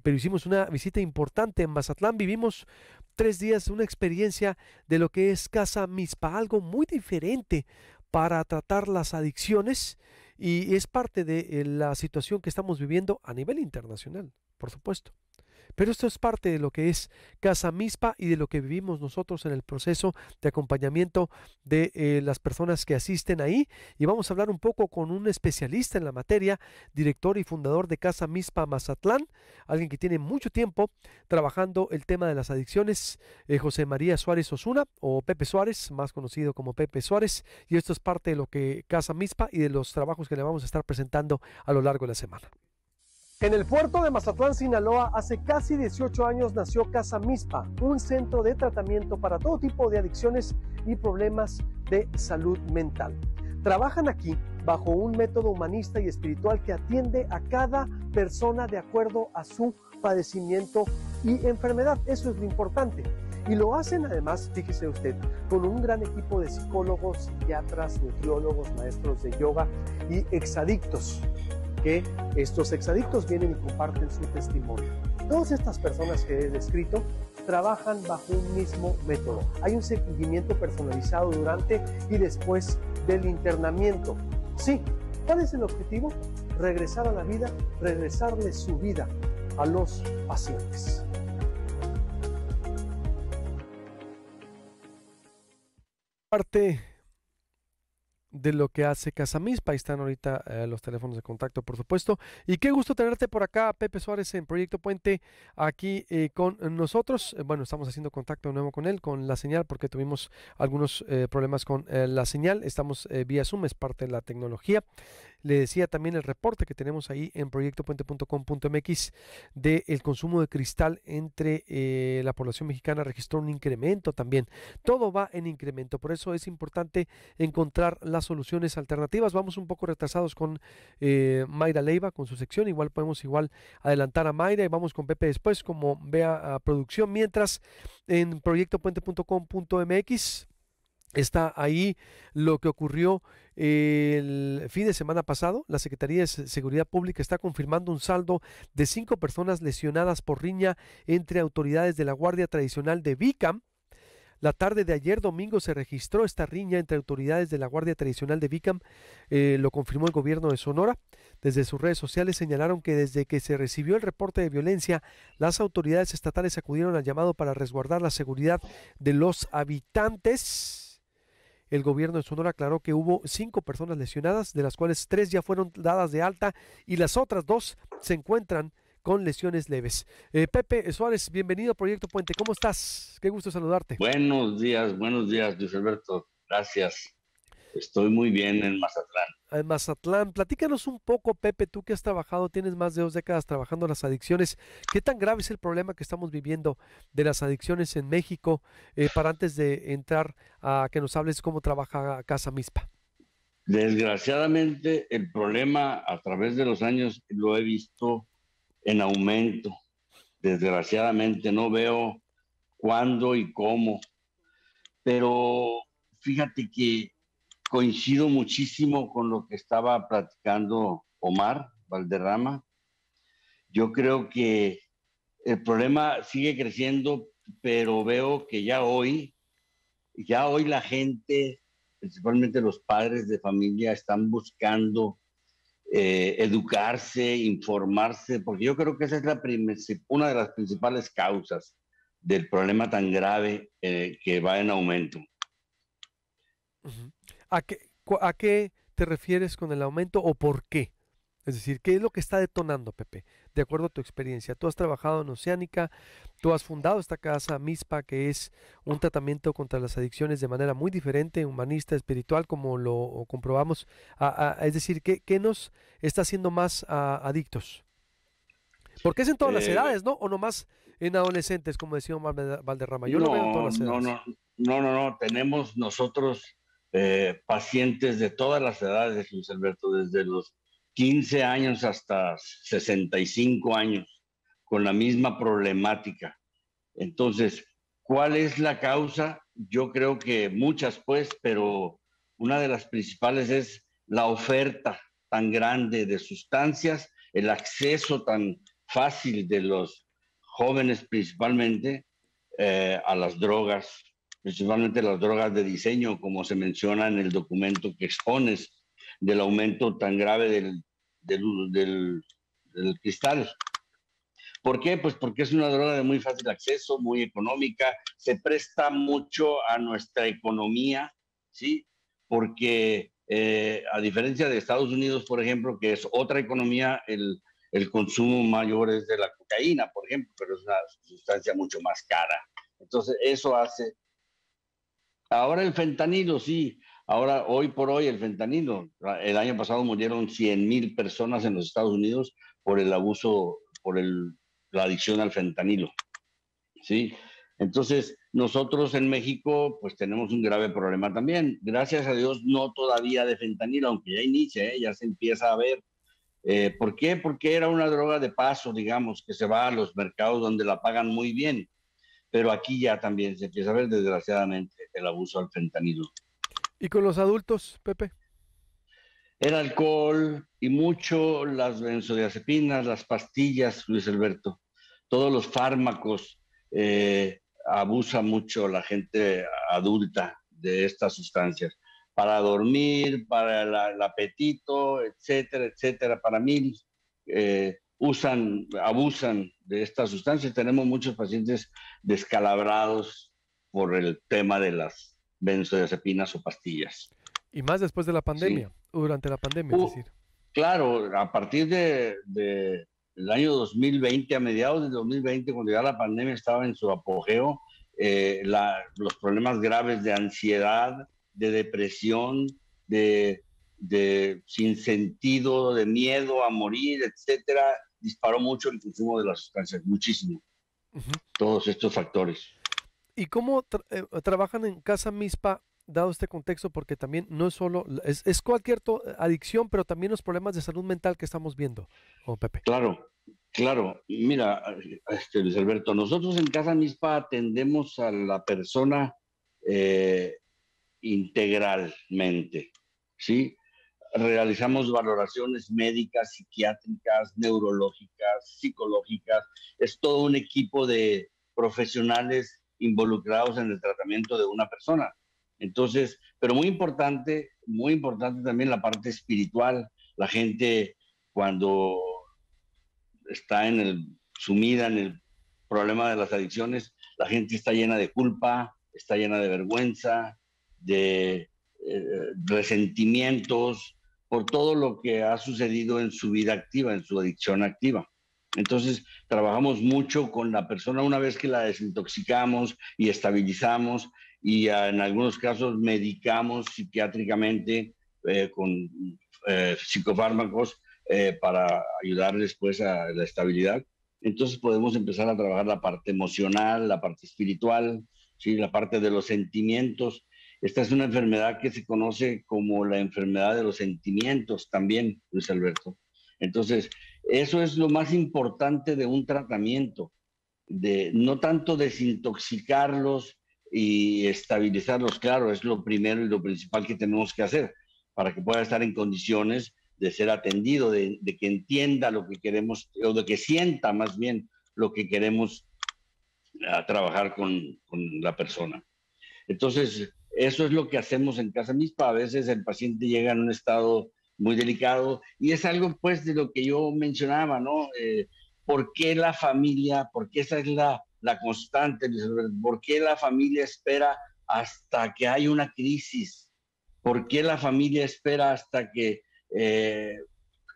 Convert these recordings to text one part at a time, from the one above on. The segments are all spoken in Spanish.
pero hicimos una visita importante en Mazatlán. Vivimos 3 días, una experiencia de lo que es Casa Mizpa, algo muy diferente para tratar las adicciones y es parte de la situación que estamos viviendo a nivel internacional, por supuesto. Pero esto es parte de lo que es Casa Mispa y de lo que vivimos nosotros en el proceso de acompañamiento de las personas que asisten ahí. Y vamos a hablar un poco con un especialista en la materia, director y fundador de Casa Mispa Mazatlán, alguien que tiene mucho tiempo trabajando el tema de las adicciones, José María Suárez Osuna, o Pepe Suárez, más conocido como Pepe Suárez. Y esto es parte de lo que Casa Mispa y de los trabajos que le vamos a estar presentando a lo largo de la semana. En el puerto de Mazatlán, Sinaloa, hace casi 18 años nació Casa Mizpa, un centro de tratamiento para todo tipo de adicciones y problemas de salud mental. Trabajan aquí bajo un método humanista y espiritual que atiende a cada persona de acuerdo a su padecimiento y enfermedad. Eso es lo importante. Y lo hacen además, fíjese usted, con un gran equipo de psicólogos, psiquiatras, nutriólogos, maestros de yoga y exadictos, que estos exadictos vienen y comparten su testimonio. Todas estas personas que he descrito trabajan bajo un mismo método. Hay un seguimiento personalizado durante y después del internamiento. Sí, ¿cuál es el objetivo? Regresar a la vida, regresarle su vida a los pacientes. Parte de lo que hace Casa Mizpa. Ahí están ahorita los teléfonos de contacto, por supuesto. Y qué gusto tenerte por acá, Pepe Suárez, en Proyecto Puente, aquí con nosotros. Bueno, estamos haciendo contacto de nuevo con él, con la señal, porque tuvimos algunos problemas con la señal. Estamos vía Zoom, es parte de la tecnología. Le decía también el reporte que tenemos ahí en proyectopuente.com.mx del consumo de cristal entre la población mexicana registró un incremento también. Todo va en incremento, por eso es importante encontrar las soluciones alternativas. Vamos un poco retrasados con Mayra Leiva, con su sección. Igual podemos adelantar a Mayra y vamos con Pepe después, como vea a producción. Mientras en proyectopuente.com.mx está ahí lo que ocurrió el fin de semana pasado. La Secretaría de Seguridad Pública está confirmando un saldo de 5 personas lesionadas por riña entre autoridades de la Guardia Tradicional de Bicam. La tarde de ayer domingo se registró esta riña entre autoridades de la Guardia Tradicional de Bicam, lo confirmó el gobierno de Sonora. Desde sus redes sociales señalaron que desde que se recibió el reporte de violencia, las autoridades estatales acudieron al llamado para resguardar la seguridad de los habitantes. El gobierno de Sonora aclaró que hubo 5 personas lesionadas, de las cuales 3 ya fueron dadas de alta y las otras 2 se encuentran con lesiones leves. Pepe Suárez, bienvenido a Proyecto Puente. ¿Cómo estás? Qué gusto saludarte. Buenos días, Luis Alberto. Gracias. Estoy muy bien en Mazatlán. En Mazatlán, platícanos un poco, Pepe, tú que has trabajado, tienes más de 2 décadas trabajando las adicciones. ¿Qué tan grave es el problema que estamos viviendo de las adicciones en México? Para antes de entrar a que nos hables cómo trabaja Casa Mizpa. Desgraciadamente, el problema a través de los años lo he visto en aumento. Desgraciadamente, no veo cuándo y cómo. Pero fíjate que coincido muchísimo con lo que estaba platicando Omar Valderrama. Yo creo que el problema sigue creciendo, pero veo que ya hoy la gente, principalmente los padres de familia, están buscando educarse, informarse, porque yo creo que esa es una de las principales causas del problema tan grave que va en aumento. Uh-huh. ¿A qué te refieres con el aumento o por qué? Es decir, ¿qué es lo que está detonando, Pepe? De acuerdo a tu experiencia. Tú has trabajado en Oceánica, tú has fundado esta Casa Mizpa, que es un tratamiento contra las adicciones de manera muy diferente, humanista, espiritual, como lo comprobamos. Es decir, ¿qué nos está haciendo más adictos? Porque es en todas las edades, ¿no? O nomás en adolescentes, como decía Omar Valderrama. Yo lo veo en todas las edades. No. Tenemos nosotros pacientes de todas las edades, Luis Alberto, desde los 15 años hasta 65 años, con la misma problemática. Entonces, ¿cuál es la causa? Yo creo que muchas, pues, pero una de las principales es la oferta tan grande de sustancias, el acceso tan fácil de los jóvenes principalmente a las drogas, principalmente las drogas de diseño, como se menciona en el documento que expones, del aumento tan grave del cristal. ¿Por qué? Pues porque es una droga de muy fácil acceso, muy económica, se presta mucho a nuestra economía, ¿sí? Porque a diferencia de Estados Unidos, por ejemplo, que es otra economía, el consumo mayor es de la cocaína, por ejemplo, pero es una sustancia mucho más cara. Entonces, eso hace. Ahora el fentanilo, sí. Ahora, hoy por hoy, el fentanilo. El año pasado murieron 100,000 personas en los Estados Unidos por el abuso, la adicción al fentanilo, ¿sí? Entonces, nosotros en México, pues tenemos un grave problema también. Gracias a Dios, no todavía de fentanilo, aunque ya inicia, ya se empieza a ver. ¿Por qué? Porque era una droga de paso, digamos, que se va a los mercados donde la pagan muy bien. Pero aquí ya también se empieza a ver, desgraciadamente, el abuso al fentanilo. ¿Y con los adultos, Pepe? El alcohol y mucho las benzodiazepinas, las pastillas, Luis Alberto, todos los fármacos, abusa mucho la gente adulta de estas sustancias para dormir, para el apetito, etcétera, etcétera, para mil. Abusan de estas sustancias. Tenemos muchos pacientes descalabrados por el tema de las benzodiazepinas o pastillas. Y más después de la Sí. pandemia, o durante la pandemia, es decir. Claro, a partir del año 2020, a mediados de 2020, cuando ya la pandemia estaba en su apogeo, los problemas graves de ansiedad, de depresión, de sinsentido, de miedo a morir, etcétera, disparó mucho el consumo de las sustancias, muchísimo, Ujú. todos estos factores. ¿Y cómo trabajan en Casa Mispa, dado este contexto? Porque también no es solo, es cualquier adicción, pero también los problemas de salud mental que estamos viendo, oh, Pepe. Claro, claro. Mira, Luis Alberto, nosotros en Casa Mispa atendemos a la persona eh, integralmente, ¿sí? Realizamos valoraciones médicas, psiquiátricas, neurológicas, psicológicas. Es todo un equipo de profesionales involucrados en el tratamiento de una persona. Entonces, pero muy importante también la parte espiritual. La gente cuando está sumida en el problema de las adicciones, la gente está llena de culpa, está llena de vergüenza, de resentimientos por todo lo que ha sucedido en su vida activa, en su adicción activa. Entonces, trabajamos mucho con la persona una vez que la desintoxicamos y estabilizamos y en algunos casos medicamos psiquiátricamente con psicofármacos para ayudarles pues a la estabilidad. Entonces podemos empezar a trabajar la parte emocional, la parte espiritual, ¿sí? La parte de los sentimientos. Esta es una enfermedad que se conoce como la enfermedad de los sentimientos también, Luis Alberto. Entonces, eso es lo más importante de un tratamiento, de no tanto desintoxicarlos y estabilizarlos, claro, es lo primero y lo principal que tenemos que hacer para que pueda estar en condiciones de ser atendido, de que entienda lo que queremos, o de que sienta más bien lo que queremos trabajar con la persona. Entonces, eso es lo que hacemos en Casa Mispa. A veces el paciente llega en un estado muy delicado y es algo pues de lo que yo mencionaba, ¿no? ¿Por qué la familia, porque esa es la constante, por qué la familia espera hasta que hay una crisis? ¿Por qué la familia espera hasta que eh,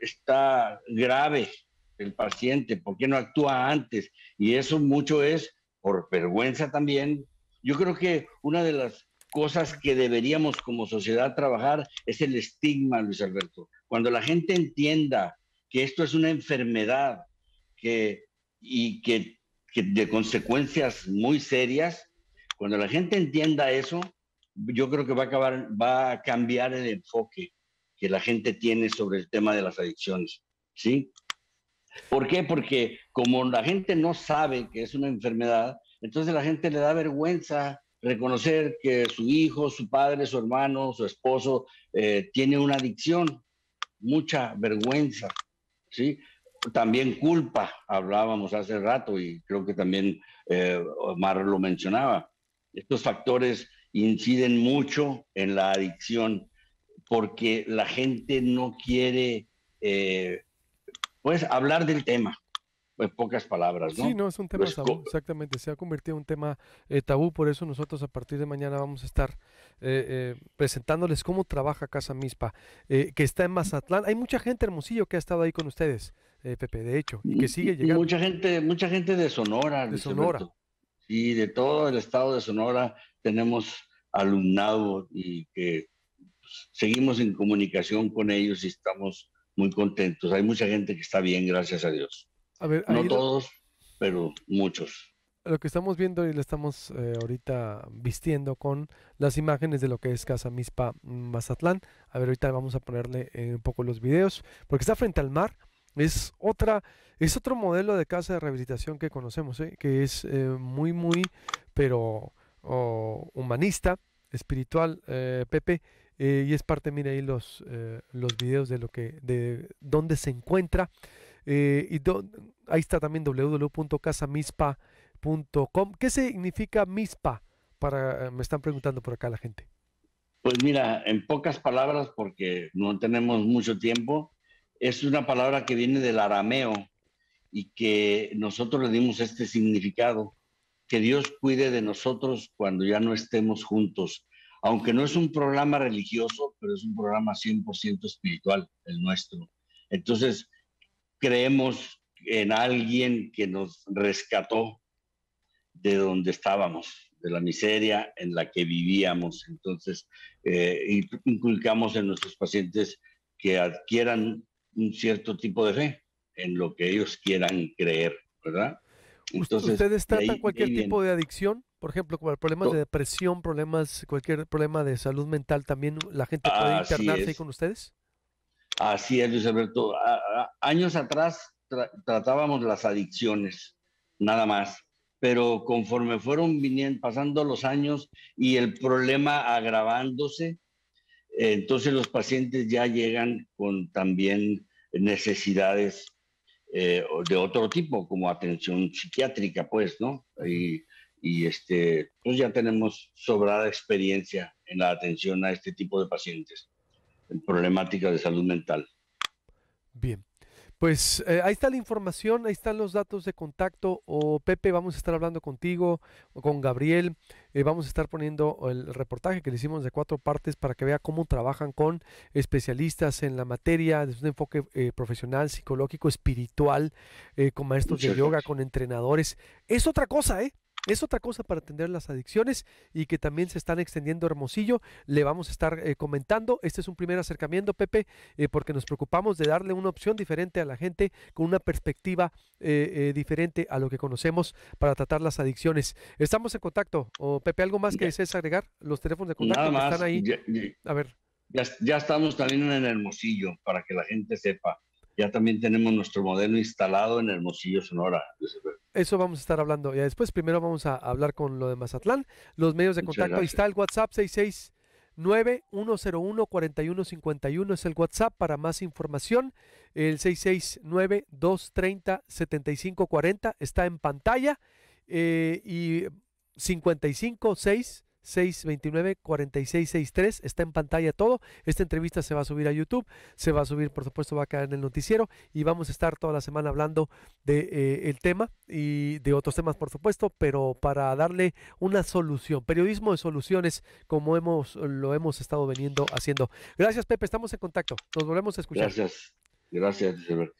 está grave el paciente? ¿Por qué no actúa antes? Y eso mucho es por vergüenza también. Yo creo que una de las cosas que deberíamos como sociedad trabajar es el estigma, Luis Alberto. Cuando la gente entienda que esto es una enfermedad que, y que de consecuencias muy serias, cuando la gente entienda eso, yo creo que va a cambiar el enfoque que la gente tiene sobre el tema de las adicciones, ¿sí? ¿Por qué? Porque como la gente no sabe que es una enfermedad, entonces la gente le da vergüenza reconocer que su hijo, su padre, su hermano, su esposo tiene una adicción, mucha vergüenza, ¿sí? también culpa, hablábamos hace rato y creo que también Omar lo mencionaba. Estos factores inciden mucho en la adicción porque la gente no quiere, pues, hablar del tema, en pocas palabras, Sí, ¿no? no, es un tema Pues, tabú, exactamente, se ha convertido en un tema tabú, por eso nosotros a partir de mañana vamos a estar presentándoles cómo trabaja Casa Mispa, que está en Mazatlán. Hay mucha gente, Hermosillo, que ha estado ahí con ustedes, Pepe, de hecho, y que sigue llegando mucha gente de Sonora, de Luis Sonora. Alberto. Y de todo el estado de Sonora tenemos alumnado y que seguimos en comunicación con ellos y estamos muy contentos. Hay mucha gente que está bien, gracias a Dios. A ver, No ahí todos, pero muchos. lo que estamos viendo y le estamos ahorita vistiendo con las imágenes de lo que es Casa Mispa Mazatlán. A ver, ahorita vamos a ponerle un poco los videos, porque está frente al mar. Es otro modelo de casa de rehabilitación que conocemos, que es muy, pero humanista, espiritual, Pepe, y es parte, mire ahí los videos de dónde se encuentra. Ahí está también www.casamispa.com. ¿Qué significa MISPA? Me están preguntando por acá la gente. Pues mira, en pocas palabras, porque no tenemos mucho tiempo, es una palabra que viene del arameo y que nosotros le dimos este significado, que Dios cuide de nosotros cuando ya no estemos juntos. Aunque no es un programa religioso, pero es un programa 100% espiritual, el nuestro. Entonces, creemos en alguien que nos rescató de donde estábamos, de la miseria en la que vivíamos. Entonces, inculcamos en nuestros pacientes que adquieran un cierto tipo de fe en lo que ellos quieran creer, ¿verdad? Entonces, ¿Ustedes tratan de cualquier ahí tipo viene. de adicción? Por ejemplo, como problemas de depresión, cualquier problema de salud mental, ¿también la gente puede Así internarse ahí es, con ustedes? así es, Luis Alberto. Años atrás tratábamos las adicciones, nada más, pero conforme fueron viniendo, pasando los años y el problema agravándose, entonces los pacientes ya llegan con también necesidades de otro tipo, como atención psiquiátrica, pues, ¿no? Ujú. Pues ya tenemos sobrada experiencia en la atención a este tipo de pacientes, en problemática de salud mental. Bien. Pues ahí está la información, ahí están los datos de contacto. O Pepe, vamos a estar hablando contigo o con Gabriel. Vamos a estar poniendo el reportaje que le hicimos de 4 partes para que vea cómo trabajan con especialistas en la materia, desde un enfoque profesional, psicológico, espiritual, con maestros de Muchas yoga, gracias. con entrenadores. Es otra cosa, ¿eh? Es otra cosa para atender las adicciones y que también se están extendiendo a Hermosillo. Le vamos a estar comentando. Este es un primer acercamiento, Pepe, porque nos preocupamos de darle una opción diferente a la gente, con una perspectiva diferente a lo que conocemos para tratar las adicciones. Estamos en contacto. O Pepe, ¿algo más que Ya, desees agregar? Los teléfonos de nada contacto que están más, ahí. A ver, ya estamos también en Hermosillo, para que la gente sepa. Ya también tenemos nuestro modelo instalado en Hermosillo, Sonora. eso vamos a estar hablando ya después. Primero vamos a hablar con lo de Mazatlán, los medios de Muchas contacto. Ahí está gracias. el WhatsApp 669-101-4151, es el WhatsApp para más información. El 669-230-7540 está en pantalla, y 55 6 629 4663 está en pantalla todo. Esta entrevista se va a subir a YouTube, se va a subir, por supuesto, va a caer en el noticiero y vamos a estar toda la semana hablando de el tema y de otros temas, por supuesto, pero para darle una solución, periodismo de soluciones, como lo hemos estado veniendo haciendo. Gracias, Pepe, estamos en contacto, nos volvemos a escuchar. Gracias. Gracias, Luis Alberto.